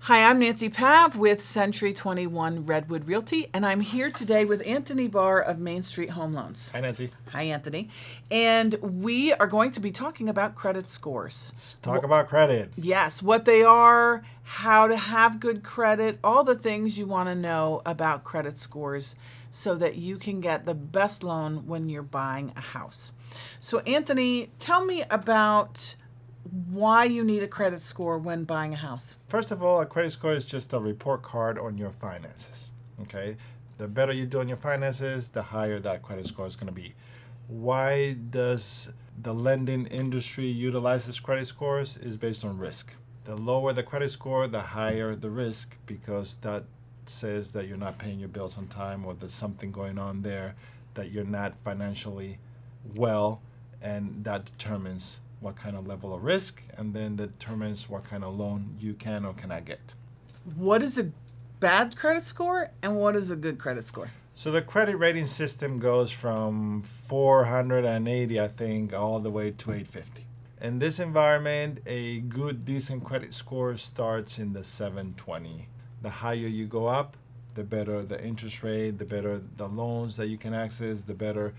Hi, I'm Nancy Pav with Century 21 Redwood Realty, and I'm here today with Anthony Barr of Main Street Home Loans. Hi, Nancy. Hi, Anthony. And we are going to be talking about credit scores. Let's talk about credit. Yes, what they are, how to have good credit, all the things you want to know about credit scores so that you can get the best loan when you're buying a house. So, Anthony, tell me about why you need a credit score when buying a house. First of all, a credit score is just a report card on your finances. Okay? The better you do on your finances, the higher that credit score is going to be. Why does the lending industry utilize this credit scores? Is based on risk. The lower the credit score, the higher the risk, because that says that you're not paying your bills on time, or there's something going on there, that you're not financially well, and that determines what kind of level of risk, and then determines what kind of loan you can or cannot get. What is a bad credit score and what is a good credit score? So the credit rating system goes from 480, I think, all the way to 850. In this environment, a good, decent credit score starts in the 720. The higher you go up, the better the interest rate, the better the loans that you can access, the better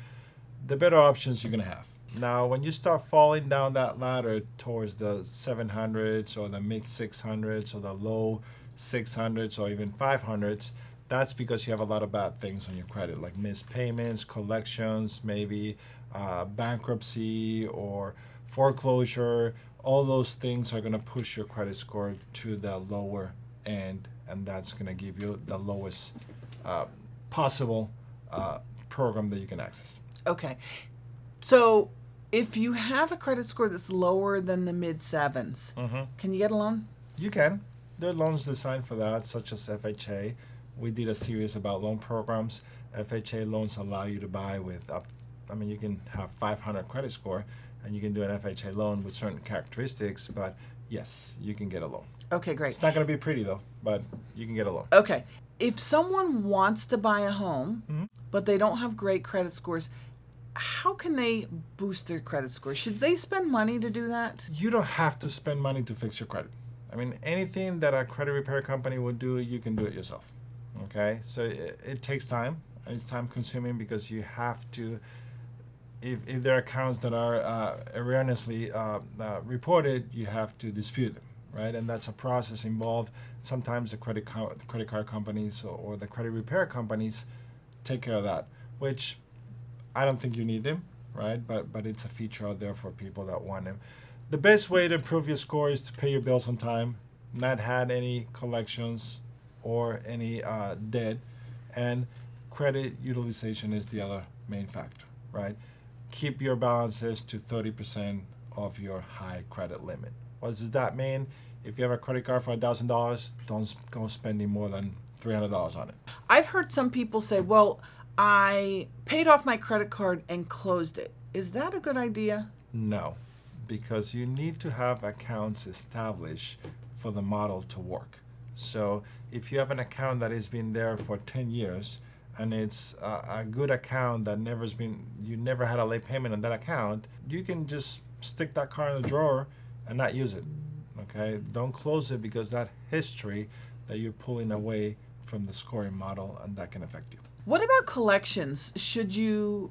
options you're going to have. Now, when you start falling down that ladder towards the 700s or the mid 600s or the low 600s or even 500s, that's because you have a lot of bad things on your credit, like missed payments, collections, maybe bankruptcy or foreclosure. All those things are going to push your credit score to the lower end, and that's going to give you the lowest possible program that you can access. Okay. So if you have a credit score that's lower than the mid sevens, can you get a loan? You can. There are loans designed for that, such as FHA. We did a series about loan programs. FHA loans allow you to buy with you can have 500 credit score, and you can do an FHA loan with certain characteristics, but yes, you can get a loan. Okay, great. It's not going to be pretty, though, but you can get a loan. Okay. If someone wants to buy a home, but they don't have great credit scores, how can they boost their credit score? Should they spend money to do that? You don't have to spend money to fix your credit. I mean, anything that a credit repair company would do, you can do it yourself. Okay? So it takes time. It's time consuming because you have to, if there are accounts that are erroneously reported, you have to dispute them, right? And that's a process involved. Sometimes the credit card companies or the credit repair companies take care of that, which I don't think you need them, right? But it's a feature out there for people that want them. The best way to improve your score is to pay your bills on time, not had any collections or any debt, and credit utilization is the other main factor, right? Keep your balances to 30% of your high credit limit. What does that mean? If you have a credit card for $1,000, don't go spending more than $300 on it. I've heard some people say, well, I paid off my credit card and closed it. Is that a good idea? No, because you need to have accounts established for the model to work. So if you have an account that has been there for 10 years and it's a good account that you never had a late payment on that account, you can just stick that card in the drawer and not use it. Okay? Don't close it, because that history that you're pulling away from the scoring model, and that can affect you. What about collections? Should you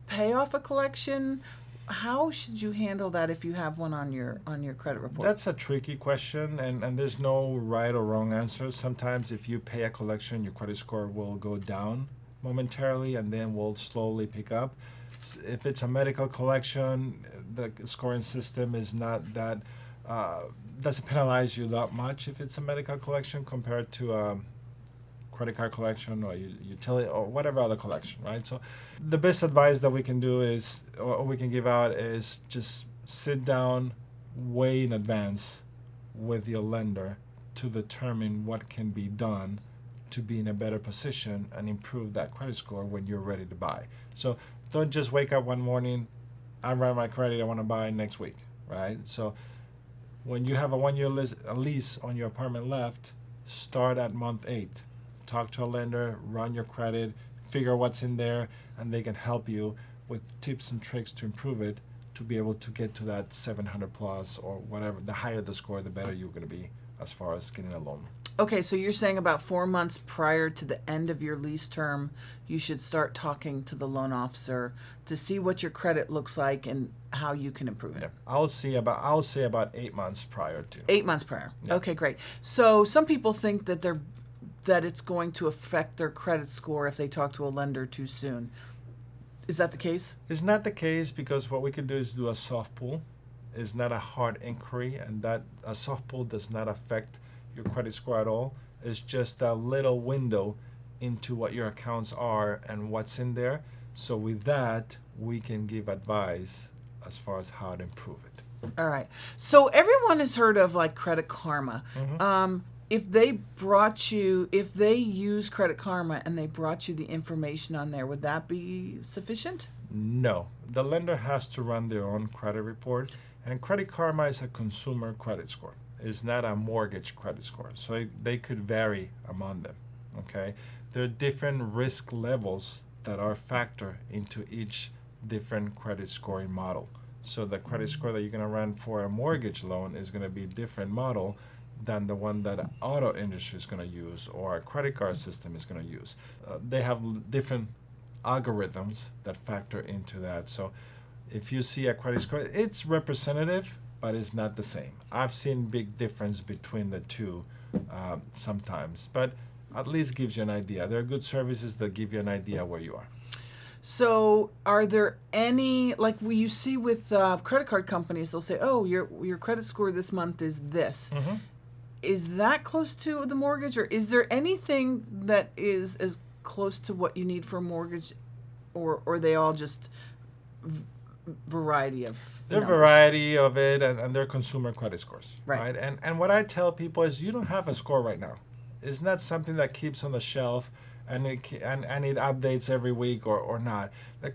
pay off a collection? How should you handle that if you have one on your credit report? That's a tricky question, and there's no right or wrong answer. Sometimes if you pay a collection, your credit score will go down momentarily and then will slowly pick up. If it's a medical collection, the scoring system is not that, doesn't penalize you that much if it's a medical collection compared to a credit card collection or utility or whatever other collection, right? So the best advice that we can do is, or we can give out, is just sit down way in advance with your lender to determine what can be done to be in a better position and improve that credit score when you're ready to buy. So don't just wake up one morning, I ran my credit, I want to buy next week, right? So when you have a 1 year lease on your apartment left, start at month 8. Talk to a lender, run your credit, figure what's in there, and they can help you with tips and tricks to improve it, to be able to get to that 700 plus or whatever. The higher the score, the better you're going to be as far as getting a loan. Okay, so you're saying about 4 months prior to the end of your lease term, you should start talking to the loan officer to see what your credit looks like and how you can improve it. Yeah. I'll say about 8 months prior to. 8 months prior. Yeah. Okay, great. So some people think that it's going to affect their credit score if they talk to a lender too soon. Is that the case? It's not the case, because what we can do is do a soft pull. It's not a hard inquiry, and that a soft pull does not affect your credit score at all. It's just a little window into what your accounts are and what's in there. So with that, we can give advice as far as how to improve it. All right. So everyone has heard of like Credit Karma. If they use Credit Karma and they brought you the information on there, would that be sufficient? No, the lender has to run their own credit report, and Credit Karma is a consumer credit score. It's not a mortgage credit score, so they could vary among them. Okay, there are different risk levels that are factored into each different credit scoring model. So the credit score that you're going to run for a mortgage loan is going to be a different model than the one that auto industry is going to use or a credit card system is going to use. They have different algorithms that factor into that. So if you see a credit score, it's representative, but it's not the same. I've seen big difference between the two sometimes, but at least gives you an idea. There are good services that give you an idea where you are. So are there any, like you see with credit card companies, they'll say, oh, your credit score this month is this. Is that close to the mortgage, or is there anything that is as close to what you need for a mortgage, or are they all just variety of There are numbers? variety of it, and they're consumer credit scores, Right. And what I tell people is, you don't have a score right now. It's not something that keeps on the shelf and it updates every week or not. The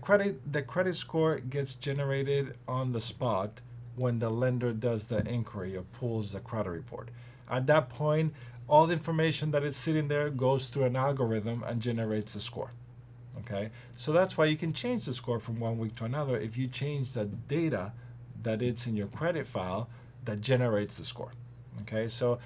credit score gets generated on the spot when the lender does the inquiry or pulls the credit report. At that point, all the information that is sitting there goes through an algorithm and generates a score. Okay, so that's why you can change the score from one week to another if you change the data that it's in your credit file that generates the score. Okay, so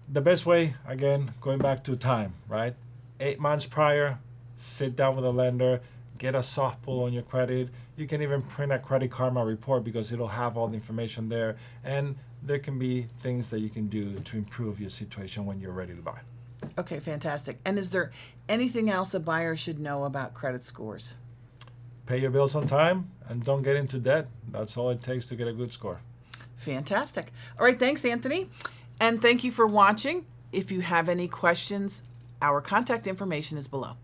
the best way, again, going back to time, right? 8 months prior, sit down with a lender, get a soft pull on your credit. You can even print a Credit Karma report because it'll have all the information there. And there can be things that you can do to improve your situation when you're ready to buy. Okay, fantastic. And is there anything else a buyer should know about credit scores? Pay your bills on time and don't get into debt. That's all it takes to get a good score. Fantastic. All right, thanks, Anthony. And thank you for watching. If you have any questions, our contact information is below.